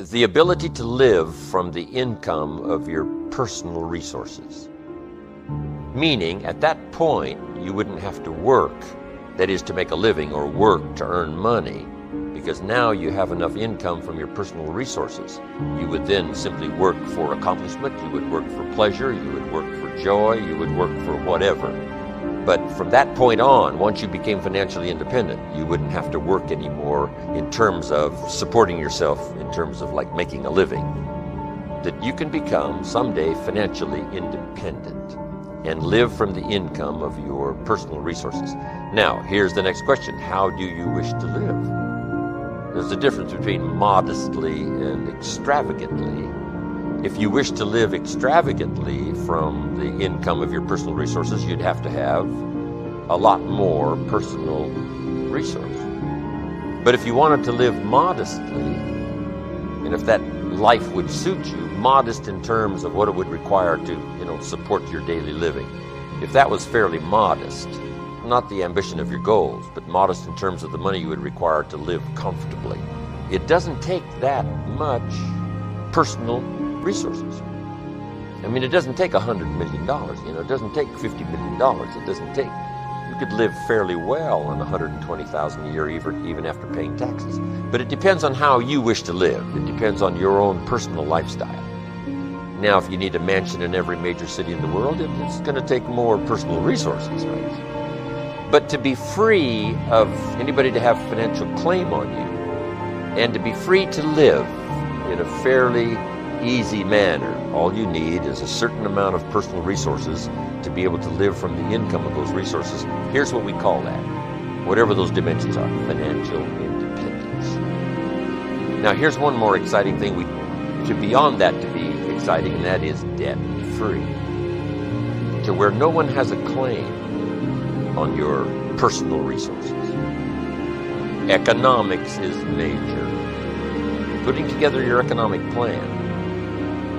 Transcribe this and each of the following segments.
the ability to live from the income of your personal resources. Meaning, at that point, you wouldn't have to work, that is to make a living, or work to earn money, because now you have enough income from your personal resources. You would then simply work for accomplishment, you would work for pleasure, you would work for joy, you would work for whatever. But from that point on, once you became financially independent, you wouldn't have to work anymore in terms of supporting yourself, in terms of like making a living. That you can become someday financially independent and live from the income of your personal resources. Now, here's the next question. How do you wish to live? There's a difference between modestly and extravagantly. If you wish to live extravagantly from the income of your personal resources, you'd have to have a lot more personal resource. But if you wanted to live modestly, and if that life would suit you, modest in terms of what it would require to, support your daily living, if that was fairly modest, not the ambition of your goals, but modest in terms of the money you would require to live comfortably, it doesn't take that much personal resources. I mean, it doesn't take $100 million, it doesn't take $50 million, it doesn't take, you could live fairly well on $120,000 a year even after paying taxes. But it depends on how you wish to live. It depends on your own personal lifestyle. Now, if you need a mansion in every major city in the world, it's going to take more personal resources, right? But to be free of anybody to have financial claim on you, and to be free to live in a fairly easy manner, all you need is a certain amount of personal resources to be able to live from the income of those resources. Here's what we call that, whatever those dimensions are, financial independence. Now, here's one more exciting thing beyond that to be exciting, and that is debt-free. To where no one has a claim on your personal resources. Economics is major. Putting together your economic plan.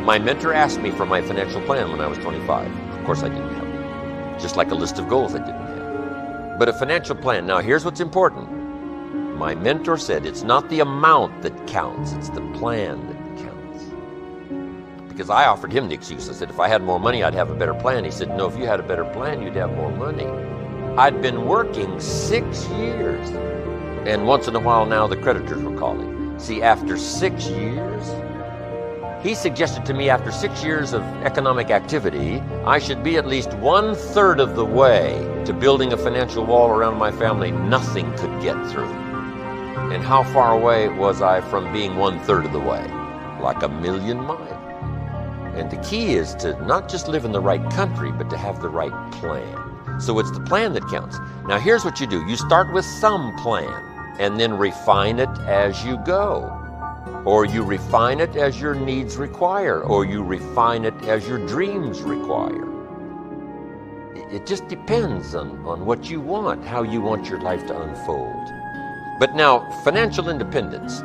My mentor asked me for my financial plan when I was 25. Of course I didn't have one. Just like a list of goals I didn't have. But a financial plan. Now here's what's important. My mentor said it's not the amount that counts, it's the plan that counts. Because I offered him the excuse. I said, if I had more money, I'd have a better plan. He said, no, if you had a better plan, you'd have more money. I'd been working 6 years. And once in a while now, the creditors were calling. See, after 6 years, he suggested to me after 6 years of economic activity, I should be at least 1/3 of the way to building a financial wall around my family nothing could get through. And how far away was I from being 1/3 of the way? Like 1,000,000 miles. And the key is to not just live in the right country, but to have the right plan. So it's the plan that counts. Now here's what you do. You start with some plan and then refine it as you go. Or you refine it as your needs require, or you refine it as your dreams require. It just depends on what you want, how you want your life to unfold. But now, financial independence,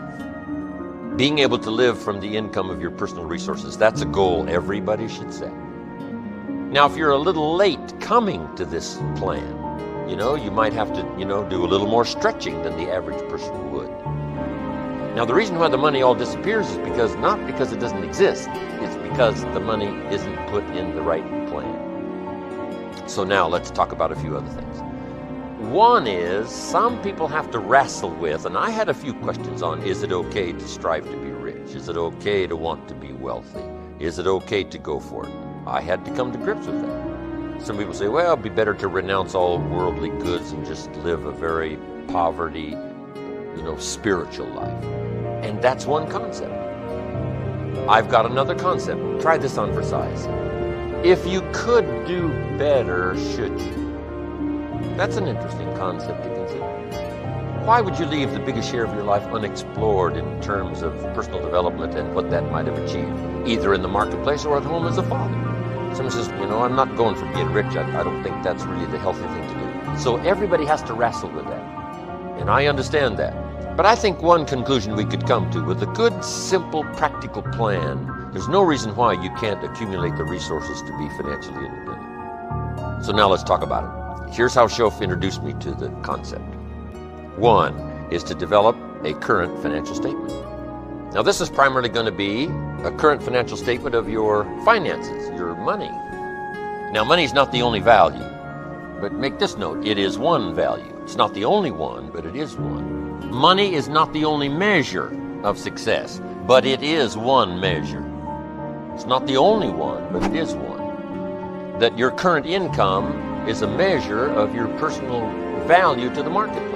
being able to live from the income of your personal resources, that's a goal everybody should set. Now, if you're a little late coming to this plan, you might have to, do a little more stretching than the average person would. Now, the reason why the money all disappears is not because it doesn't exist. It's because the money isn't put in the right plan. So now let's talk about a few other things. One is some people have to wrestle with, and I had a few questions on, is it okay to strive to be rich? Is it okay to want to be wealthy? Is it okay to go for it? I had to come to grips with that. Some people say, well, it'd be better to renounce all worldly goods and just live a very poverty, spiritual life. And that's one concept. I've got another concept. Try this on for size. If you could do better, should you? That's an interesting concept to consider. Why would you leave the biggest share of your life unexplored in terms of personal development and what that might have achieved, either in the marketplace or at home as a father? Someone says, I'm not going for being rich. I don't think that's really the healthy thing to do. So everybody has to wrestle with that. And I understand that. But I think one conclusion we could come to, with a good, simple, practical plan, there's no reason why you can't accumulate the resources to be financially independent. So now let's talk about it. Here's how Shoaff introduced me to the concept. One is to develop a current financial statement. Now this is primarily going to be a current financial statement of your finances, your money. Now money is not the only value, but make this note, it is one value. It's not the only one, but it is one. Money is not the only measure of success, but it is one measure. It's not the only one, but it is one. That your current income is a measure of your personal value to the marketplace.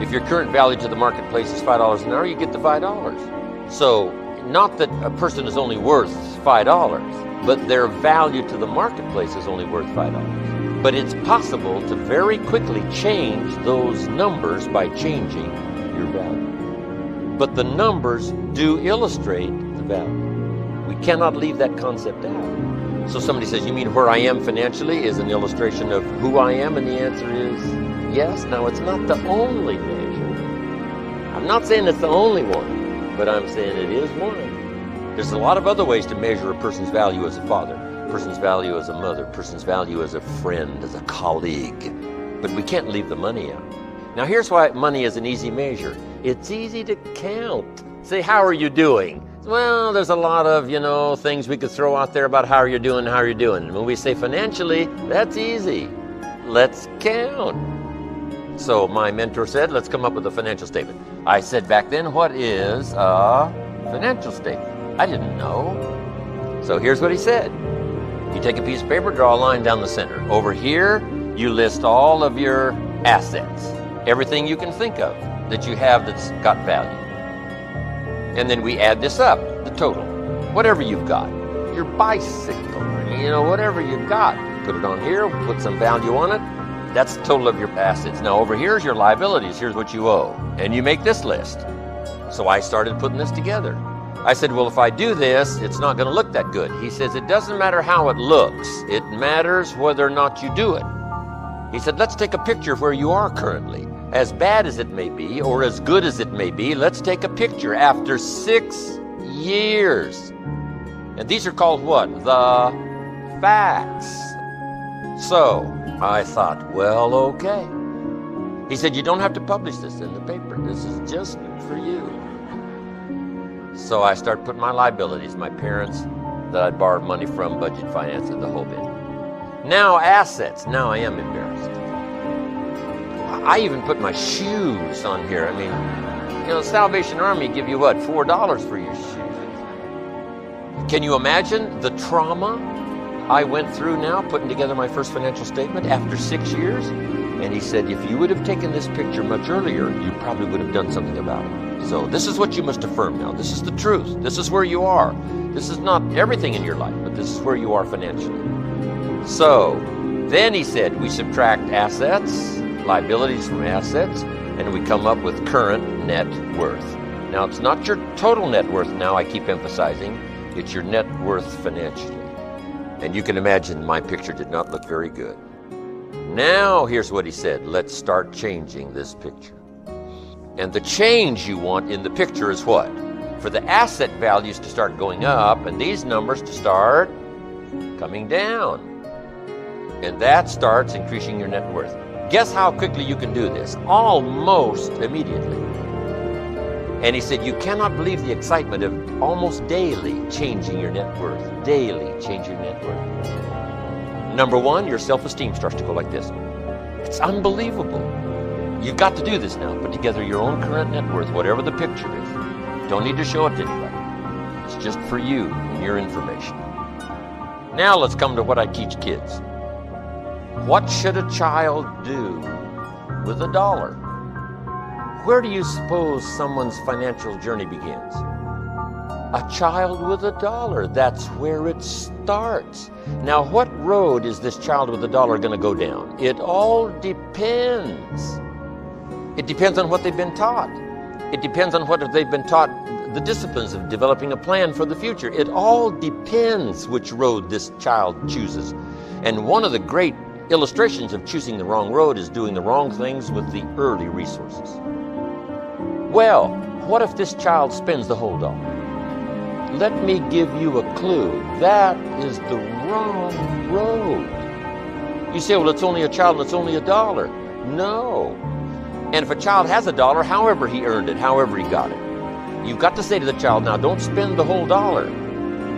If your current value to the marketplace is $5 an hour, you get the $5. So, not that a person is only worth $5, but their value to the marketplace is only worth $5. But it's possible to very quickly change those numbers by changing your value. But the numbers do illustrate the value. We cannot leave that concept out. So somebody says, you mean where I am financially is an illustration of who I am? And the answer is yes. Now, it's not the only measure. I'm not saying it's the only one, but I'm saying it is one. There's a lot of other ways to measure a person's value as a father, a person's value as a mother, a person's value as a friend, as a colleague. But we can't leave the money out. Now, here's why money is an easy measure. It's easy to count. Say, how are you doing? Well, there's a lot of, things we could throw out there about how you're doing. When we say financially, that's easy. Let's count. So my mentor said, let's come up with a financial statement. I said back then, what is a financial statement? I didn't know. So here's what he said. You take a piece of paper, draw a line down the center. Over here, you list all of your assets. Everything you can think of that you have that's got value. And then we add this up, the total. Whatever you've got. Your bicycle, whatever you've got. Put it on here, put some value on it. That's the total of your assets. Now over here's your liabilities. Here's what you owe. And you make this list. So I started putting this together. I said, well, if I do this, it's not going to look that good. He says, it doesn't matter how it looks. It matters whether or not you do it. He said, let's take a picture of where you are currently. As bad as it may be, or as good as it may be, let's take a picture after 6 years. And these are called what? The facts. So I thought, well, okay. He said, you don't have to publish this in the paper. This is just for you. So I started putting my liabilities, my parents that I'd borrowed money from, budget finance, and the whole bit. Now assets. Now I am embarrassed. I even put my shoes on here. Salvation Army give you what? $4 for your shoes. Can you imagine the trauma I went through now putting together my first financial statement after 6 years? And he said, if you would have taken this picture much earlier, you probably would have done something about it. So this is what you must affirm now. This is the truth. This is where you are. This is not everything in your life, but this is where you are financially. So then he said, we subtract assets, liabilities from assets, and we come up with current net worth. Now, it's not your total net worth now, I keep emphasizing. It's your net worth financially. And you can imagine my picture did not look very good. Now, here's what he said. Let's start changing this picture. And the change you want in the picture is what? For the asset values to start going up and these numbers to start coming down. And that starts increasing your net worth. Guess how quickly you can do this? Almost immediately. And he said, you cannot believe the excitement of almost daily changing your net worth. Daily change your net worth. Number one, your self-esteem starts to go like this. It's unbelievable. You've got to do this now. Put together your own current net worth, whatever the picture is. Don't need to show it to anybody. It's just for you and your information. Now let's come to what I teach kids. What should a child do with $1? Where do you suppose someone's financial journey begins? A child with $1. That's where it starts. Now, what road is this child with $1 going to go down? It all depends. It depends on what they've been taught. It depends on what they've been taught, the disciplines of developing a plan for the future. It all depends which road this child chooses. And one of the great illustrations of choosing the wrong road is doing the wrong things with the early resources. Well, what if this child spends the whole $1? Let me give you a clue. That is the wrong road. You say, well, it's only a child and it's only $1. No. And if a child has $1, however he earned it, however he got it, You've got to say to the child, now don't spend the whole dollar.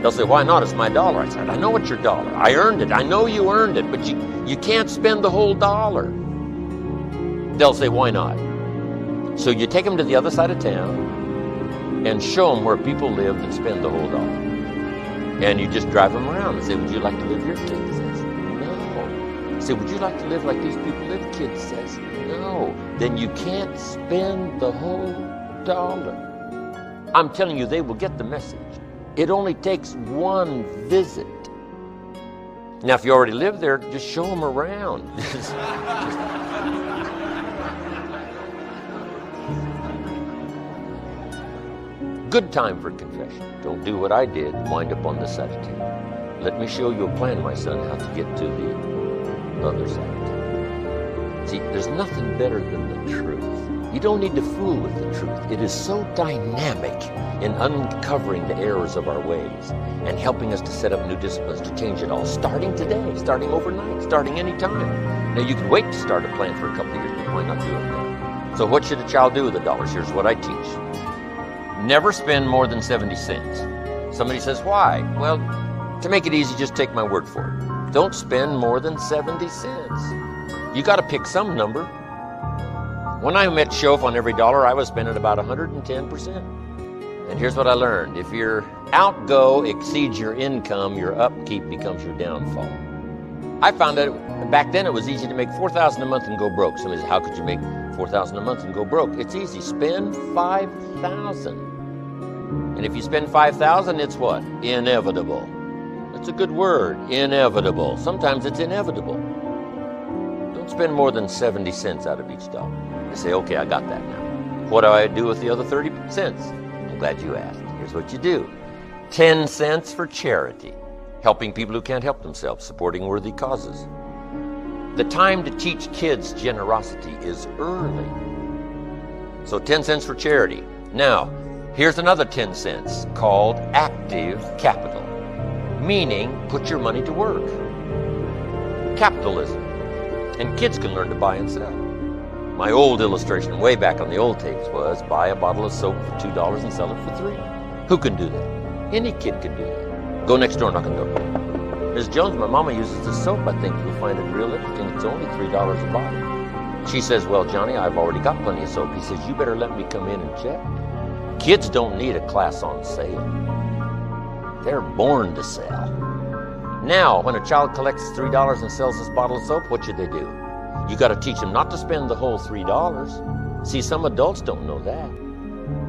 They'll say, why not? It's my dollar. I said, I know it's your dollar. I earned it. I know you earned it, but you can't spend the whole dollar. They'll say, why not? So you take them to the other side of town and show them where people live that spend the whole dollar. And you just drive them around and say, would you like to live here? Kid says, no. Say, would you like to live like these people live? Kid says, no. Then you can't spend the whole dollar. I'm telling you, they will get the message. It only takes one visit. Now, if you already live there, just show them around. Good time for confession. Don't do what I did, wind up on this side of town. Let me show you a plan, my son, how to get to the other side of town. See, there's nothing better than the truth. You don't need to fool with the truth. It is so dynamic in uncovering the errors of our ways and helping us to set up new disciplines to change it all, starting today, starting overnight, starting anytime. Now, you can wait to start a plan for a couple of years, but why not do it now? So what should a child do with the dollars? Here's what I teach. Never spend more than 70 cents. Somebody says, why? Well, to make it easy, just take my word for it. Don't spend more than 70 cents. You got to pick some number. When I met Shof on every dollar, I was spending about 110%. And here's what I learned. If your outgo exceeds your income, your upkeep becomes your downfall. I found that back then it was easy to make $4,000 a month and go broke. Somebody says, how could you make $4,000 a month and go broke? It's easy. Spend $5,000. And if you spend $5,000, it's what? Inevitable. That's a good word, inevitable. Sometimes it's inevitable. Don't spend more than 70 cents out of each dollar. You say, okay, I got that now. What do I do with the other 30 cents? I'm glad you asked. Here's what you do. 10 cents for charity, helping people who can't help themselves, supporting worthy causes. The time to teach kids generosity is early. So 10 cents for charity. Now, here's another 10 cents called active capital, meaning put your money to work. Capitalism. And kids can learn to buy and sell. My old illustration way back on the old tapes was buy a bottle of soap for $2 and sell it for $3. Who can do that? Any kid can do that. Go next door, knock on the door. Ms. Jones, my mama uses this soap. I think you'll find it real interesting. It's only $3 a bottle. She says, well, Johnny, I've already got plenty of soap. He says, you better let me come in and check. Kids don't need a class on sale. They're born to sell. Now, when a child collects $3 and sells this bottle of soap, what should they do? You got to teach them not to spend the whole $3. See, some adults don't know that.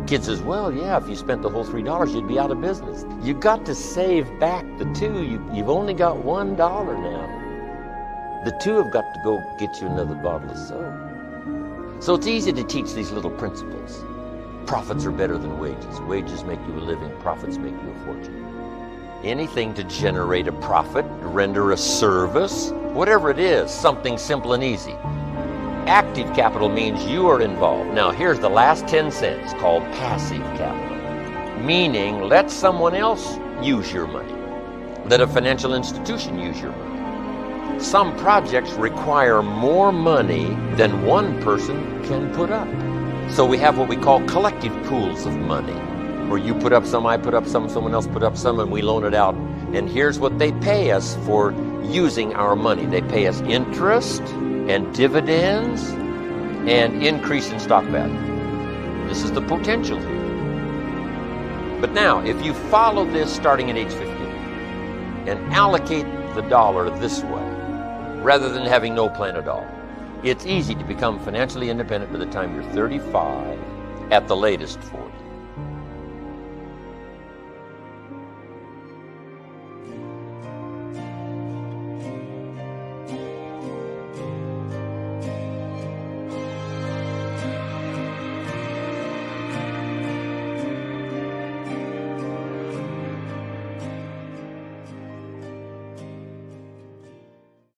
Kid says, well, yeah, if you spent the whole $3, you'd be out of business. You got to save back the $2. You've only got $1 now. The $2 have got to go get you another bottle of soap. So it's easy to teach these little principles. Profits are better than wages. Wages make you a living. Profits make you a fortune. Anything to generate a profit, render a service, whatever it is, something simple and easy. Active capital means you are involved. Now, here's the last 10 cents called passive capital, meaning let someone else use your money. Let a financial institution use your money. Some projects require more money than one person can put up. So we have what we call collective pools of money, where you put up some, I put up some, someone else put up some, and we loan it out. And here's what they pay us for using our money. They pay us interest and dividends and increase in stock value. This is the potential here. But now, if you follow this starting at age 15 and allocate the dollar this way, rather than having no plan at all, it's easy to become financially independent by the time you're 35, at the latest 40.